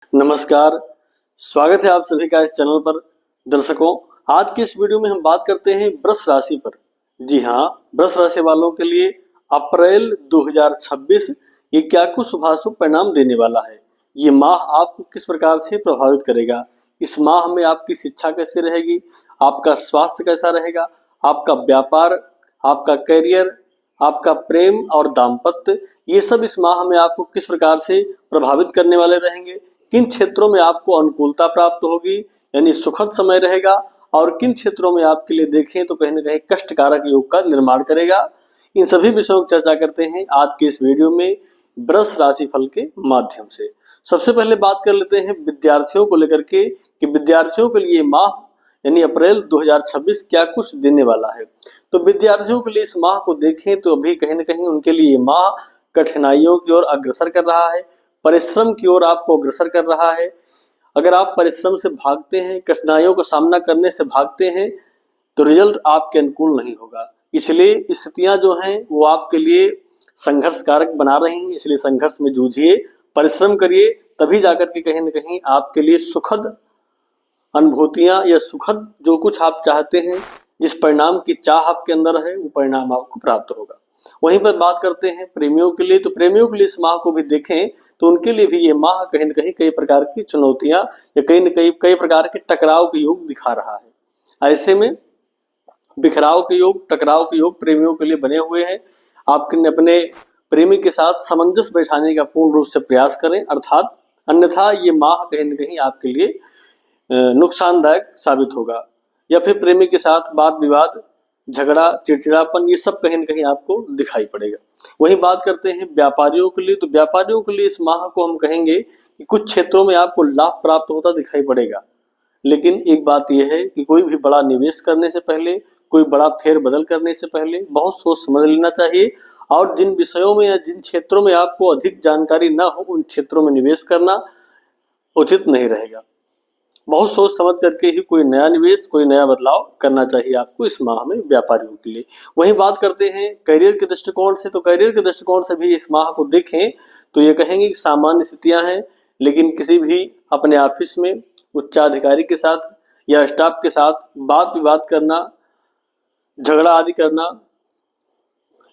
नमस्कार, स्वागत है आप सभी का इस चैनल पर। दर्शकों, आज की इस वीडियो में हम बात करते हैं वृष राशि पर। जी हाँ, वृष राशि वालों के लिए अप्रैल 2026 ये क्या कुछ शुभाशुभ परिणाम देने वाला है। ये माह आपको किस प्रकार से प्रभावित करेगा, इस माह में आपकी शिक्षा कैसी रहेगी, आपका स्वास्थ्य कैसा रहेगा, आपका व्यापार, आपका करियर, आपका प्रेम और दाम्पत्य, ये सब इस माह में आपको किस प्रकार से प्रभावित करने वाले रहेंगे। किन क्षेत्रों में आपको अनुकूलता प्राप्त होगी यानी सुखद समय रहेगा, और किन क्षेत्रों में आपके लिए देखें तो कहीं न कहीं कष्टकारक योग का निर्माण करेगा। इन सभी विषयों की चर्चा करते हैं आज के इस वीडियो में वृष राशि फल के माध्यम से। सबसे पहले बात कर लेते हैं विद्यार्थियों को लेकर के कि विद्यार्थियों के लिए माह यानी अप्रैल 2026 क्या कुछ देने वाला है। तो विद्यार्थियों के लिए इस माह को देखें तो अभी कहीं न कहीं उनके लिए माह कठिनाइयों की ओर अग्रसर कर रहा है, परिश्रम की ओर आपको अग्रसर कर रहा है। अगर आप परिश्रम से भागते हैं, कठिनाइयों का सामना करने से भागते हैं, तो रिजल्ट आपके अनुकूल नहीं होगा। इसलिए स्थितियां जो हैं वो आपके लिए संघर्ष कारक बना रही हैं, इसलिए संघर्ष में जूझिए, परिश्रम करिए, तभी जाकर के कहीं न कहीं आपके लिए सुखद अनुभूतियां या सुखद जो कुछ आप चाहते हैं, जिस परिणाम की चाह आपके अंदर है, वो परिणाम आपको प्राप्त होगा। वहीं पर बात करते हैं प्रेमियों के लिए, तो प्रेमियों के लिए इस माह को भी देखें तो उनके लिए भी ये माह कहीं न कहीं कई प्रकार की चुनौतियां या कई प्रकार के टकराव के योग दिखा रहा है। ऐसे में बिखराव के योग, टकराव के योग प्रेमियों के लिए बने हुए हैं। आप अपने प्रेमी के साथ सामंजस्य बैठाने का पूर्ण रूप से प्रयास करें, अर्थात अन्यथा ये माह कहीं न कहीं आपके लिए नुकसानदायक साबित होगा। या फिर प्रेमी के साथ वाद विवाद, झगड़ा, चिड़चिड़ापन, ये सब कहीं न कहीं आपको दिखाई पड़ेगा। वहीं बात करते हैं व्यापारियों के लिए, तो व्यापारियों के लिए इस माह को हम कहेंगे कि कुछ क्षेत्रों में आपको लाभ प्राप्त होता दिखाई पड़ेगा। लेकिन एक बात यह है कि कोई भी बड़ा निवेश करने से पहले, कोई बड़ा फेरबदल करने से पहले बहुत सोच समझ लेना चाहिए, और जिन विषयों में या जिन क्षेत्रों में आपको अधिक जानकारी ना हो, उन क्षेत्रों में निवेश करना उचित नहीं रहेगा। बहुत सोच समझ करके ही कोई नया निवेश, कोई नया बदलाव करना चाहिए आपको इस माह में व्यापारियों के लिए। वहीं बात करते हैं करियर के दृष्टिकोण से, तो करियर के दृष्टिकोण से भी इस माह को देखें तो ये कहेंगे कि सामान्य स्थितियां हैं, लेकिन किसी भी अपने ऑफिस में उच्चाधिकारी के साथ या स्टाफ के साथ वाद विवाद करना, झगड़ा आदि करना,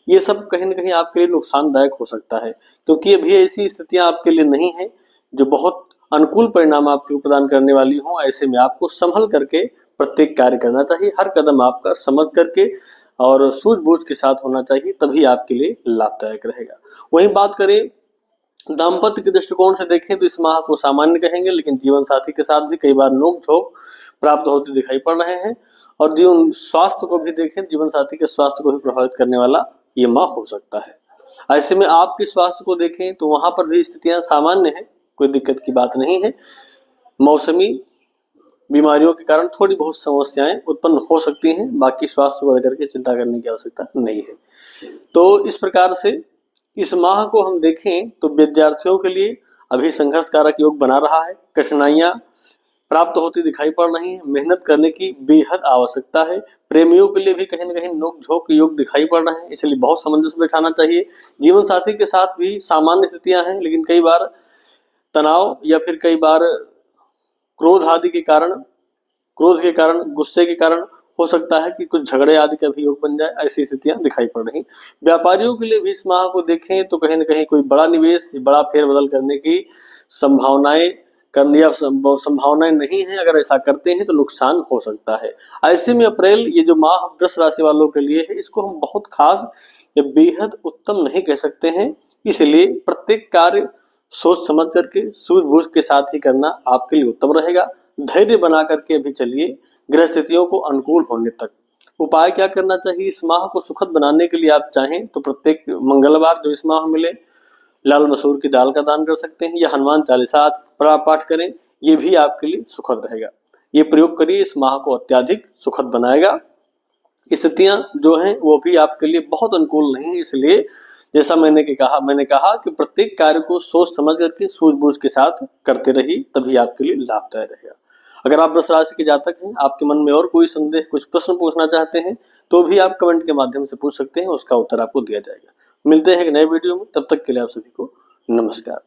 ये सब कहीं न कहीं आपके लिए नुकसानदायक हो सकता है, क्योंकि अभी ऐसी स्थितियां आपके लिए नहीं है जो बहुत अनुकूल परिणाम आपको प्रदान करने वाली हों। ऐसे में आपको संभल करके प्रत्येक कार्य करना चाहिए, हर कदम आपका समझ करके और सूझबूझ के साथ होना चाहिए, तभी आपके लिए लाभदायक रहेगा। वहीं बात करें दाम्पत्य के दृष्टिकोण से देखें तो इस माह को सामान्य कहेंगे, लेकिन जीवन साथी के साथ भी कई बार नोक झोंक प्राप्त होते दिखाई पड़ रहे हैं। और जीवन स्वास्थ्य को भी देखें, जीवन साथी के स्वास्थ्य को भी प्रभावित करने वाला ये माह हो सकता है। ऐसे में आपके स्वास्थ्य को देखें तो वहां पर भी स्थितियां सामान्य है, कोई दिक्कत की बात नहीं है। मौसमी बीमारियों के कारण थोड़ी बहुत समस्याएं उत्पन्न हो सकती हैं, बाकी स्वास्थ्य को लेकर के चिंता करने की आवश्यकता नहीं है। तो इस प्रकार से इस माह को हम देखें तो विद्यार्थियों के लिए अभी संघर्षकारक योग बना रहा है, कठिनाइयां प्राप्त होती दिखाई पड़ रही हैं, मेहनत करने की बेहद आवश्यकता है। प्रेमियों के लिए भी कहीं न कहीं नोक झोंक के योग दिखाई पड़ रहे हैं, इसलिए बहुत सामंजस्य बैठाना चाहिए। जीवन साथी के साथ भी सामान्य स्थितियां हैं, लेकिन कई बार तनाव या फिर कई बार क्रोध के कारण, गुस्से के कारण हो सकता है कि कुछ झगड़े आदि का भी योग बन जाए, ऐसी स्थितियां दिखाई पड़ रही। व्यापारियों के लिए भी इस माह को देखें तो कहीं न कहीं कोई बड़ा निवेश, बड़ा फेरबदल करने की संभावनाएं नहीं है। अगर ऐसा करते हैं तो नुकसान हो सकता है। ऐसे में अप्रैल ये जो माह वृष राशि वालों के लिए है, इसको हम बहुत खास या बेहद उत्तम नहीं कह सकते हैं। इसलिए प्रत्येक कार्य सोच समझ करके सूझबूझ के साथ ही करना आपके लिए उत्तम रहेगा। धैर्य बना करके अभी चलिए ग्रह स्थितियों को अनुकूल होने तक। उपाय क्या करना चाहिए इस माह को सुखद बनाने के लिए, आप चाहें तो प्रत्येक मंगलवार जो इस माह मिले लाल मसूर की दाल का दान कर सकते हैं, या हनुमान चालीसा पाठ करें, ये भी आपके लिए सुखद रहेगा। ये प्रयोग करिए, इस माह को अत्यधिक सुखद बनाएगा। स्थितियां जो हैं वो भी आपके लिए बहुत अनुकूल नहीं है, इसलिए जैसा मैंने कहा कि प्रत्येक कार्य को सोच समझ करके सूझबूझ के साथ करते रहिए, तभी आपके लिए लाभदायक रहेगा। अगर आप वृष राशि के जातक हैं, आपके मन में और कोई संदेह, कुछ प्रश्न पूछना चाहते हैं, तो भी आप कमेंट के माध्यम से पूछ सकते हैं, उसका उत्तर आपको दिया जाएगा। मिलते हैं एक नए वीडियो में, तब तक के लिए आप सभी को नमस्कार।